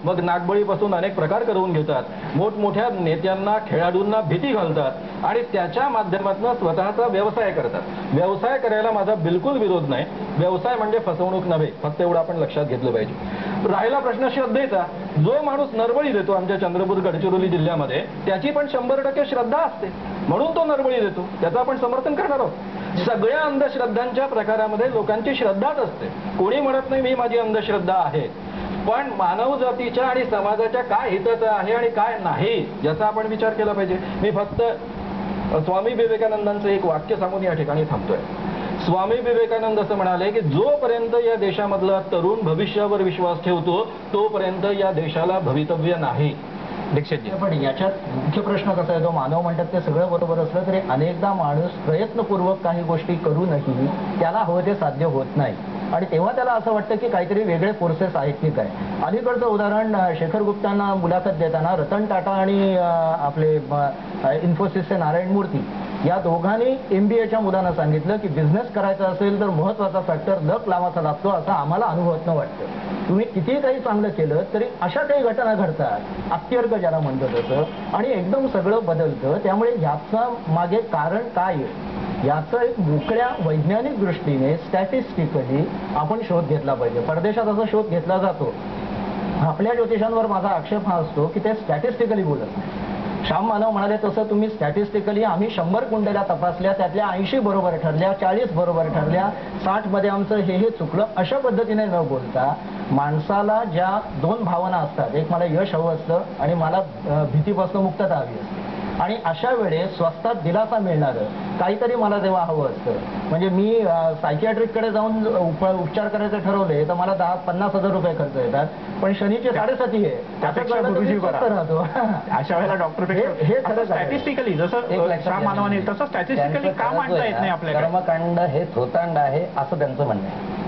मग नागबळीपासून अनेक प्रकार करून घेतात, मोठमोठ्या नेत्यांना खेळाडूंना भीती घालतात आणि त्याच्या माध्यमातून स्वतःचा व्यवसाय करतात। व्यवसाय करायला माझा बिलकुल विरोध नाही, व्यवसाय म्हणजे फसवणूक नव्हे, फक्त एवढं आपण लक्षात घेतलं पाहिजे। राहिला प्रश्न श्रद्धेचा, जो माणूस नरबळी देतो आमच्या चंद्रपूर गडचिरोली जिल्ह्यामध्ये त्याची पण 100% श्रद्धा असते, म्हणून तो नरबळी देतो, त्याचं आपण समर्थन करणार आहोत। सगळ्या अंधश्रद्धांच्या प्रकारामध्ये लोकांची श्रद्धाच असते, कोणी म्हणत नाही मी माझी अंधश्रद्धा आहे, पण मानव जातीच्या आणि समाजाच्या काय हिताचं आहे आणि काय नाही याचा आपण विचार केला पाहिजे। मी फक्त स्वामी विवेकानंदांचं एक वाक्य सांगून या ठिकाणी थांबतोय। स्वामी विवेकानंद असं म्हणाले की जोपर्यंत या देशामधला तरुण भविष्यावर विश्वास ठेवतो तोपर्यंत या देशाला भवितव्य नाही। दीक्षितजी, पण याच्यात मुख्य प्रश्न कसा आहे, तो मानव म्हणतात ते सगळं बरोबर असलं तरी अनेकदा माणूस प्रयत्नपूर्वक काही गोष्टी करूनही त्याला हवं ते साध्य होत नाही आणि तेव्हा त्याला असं वाटतं की काहीतरी वेगळे फोर्सेस आहेत की काय। अलीकडचं उदाहरण शेखर गुप्तांना मुलाखत देताना रतन टाटा आणि आपले इन्फोसिसचे नारायण मूर्ती या दोघांनी MBAच्या मुलांना सांगितलं की बिझनेस करायचा असेल तर महत्वाचा फॅक्टर लक लावायचा लागतो, असं आम्हाला अनुभवत वाटतं। तुम्ही कितीही काही चांगलं केलं तरी अशा काही घटना घडतात, अत्यर्क ज्याला म्हणतो तसं, आणि एकदम सगळं बदलतं। त्यामुळे याचा मागे कारण काय आहे याचा एक मोकळ्या वैज्ञानिक दृष्टीने स्टॅटिस्टिकली आपण शोध घेतला पाहिजे। परदेशात असा शोध घेतला जातो। आपल्या ज्योतिषांवर माझा आक्षेप हा असतो की ते स्टॅटिस्टिकली बोलत नाही। श्याम मानव म्हणाले तसं तुम्ही स्टॅटिस्टिकली आम्ही 100 कुंडल्या तपासल्या, त्यातल्या 80 बरोबर ठरल्या, 40 बरोबर ठरल्या, 60 मध्ये आमचं हे चुकलं, अशा पद्धतीने न बोलता माणसाला ज्या दोन भावना असतात, एक मला यश हवं असतं आणि मला भीतीपासून मुक्तता हवी असते, आणि अशा वेळेस स्वस्तात दिलासा मिळणारं काहीतरी मला तेव्हा हवं असतं। म्हणजे मी सायकियाट्रिककडे जाऊन उपचार करायचे ठरवले तर मला 10-50 हजार रुपये खर्च येतात, पण शनीची 7.5 आहे राहतो। अशा वेळेला डॉक्टर हे स्टॅटिस्टिकली जसं श्याम मानवाने तसं स्टॅटिस्टिकली का मांडता येत नाही आपल्याला? कर्मकांड हे थोतांड आहे असं त्यांचं म्हणणं आहे।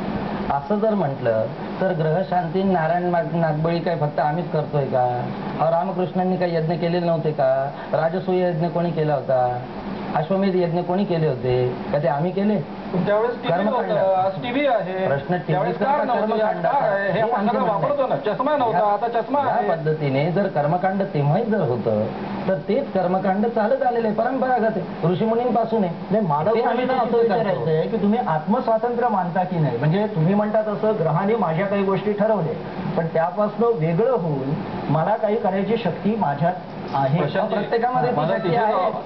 असं जर म्हटलं तर ग्रहशांती नारायण नागबळी काय फक्त आम्हीच करतोय का? रामकृष्णांनी काही यज्ञ केलेले नव्हते का? राजसूय यज्ञ कोणी केला होता? अश्वमेध यज्ञ कोणी केले होते का? ते आम्ही केले? टीव्ही आहे, प्रश्न चष्मा नव्हता, आता चष्मा। या पद्धतीने जर कर्मकांड तेव्हाही जर होतं तर तेच कर्मकांड चालत आलेले परंपरागत आहे, ऋषीमुनींपासून आहे। मानव असं विचारायचंय की तुम्ही आत्मस्वातंत्र्य मानता की नाही? म्हणजे तुम्ही म्हणतात असं ग्रहाने माझ्या काही गोष्टी ठरवले, पण त्यापासून वेगळं होऊन मला काही करायची शक्ती माझ्यात आहे। प्रत्येकामध्ये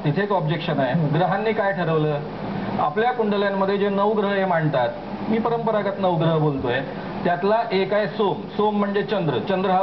तिथे एक ऑब्जेक्शन आहे, ग्रहांनी काय ठरवलं? आपल्या कुंडल्यांमध्ये जे 9 ग्रह हे मांडतात, मी परंपरागत 9 ग्रह बोलतोय, त्यातला एक आहे सोम। सोम म्हणजे चंद्र, चंद्र हा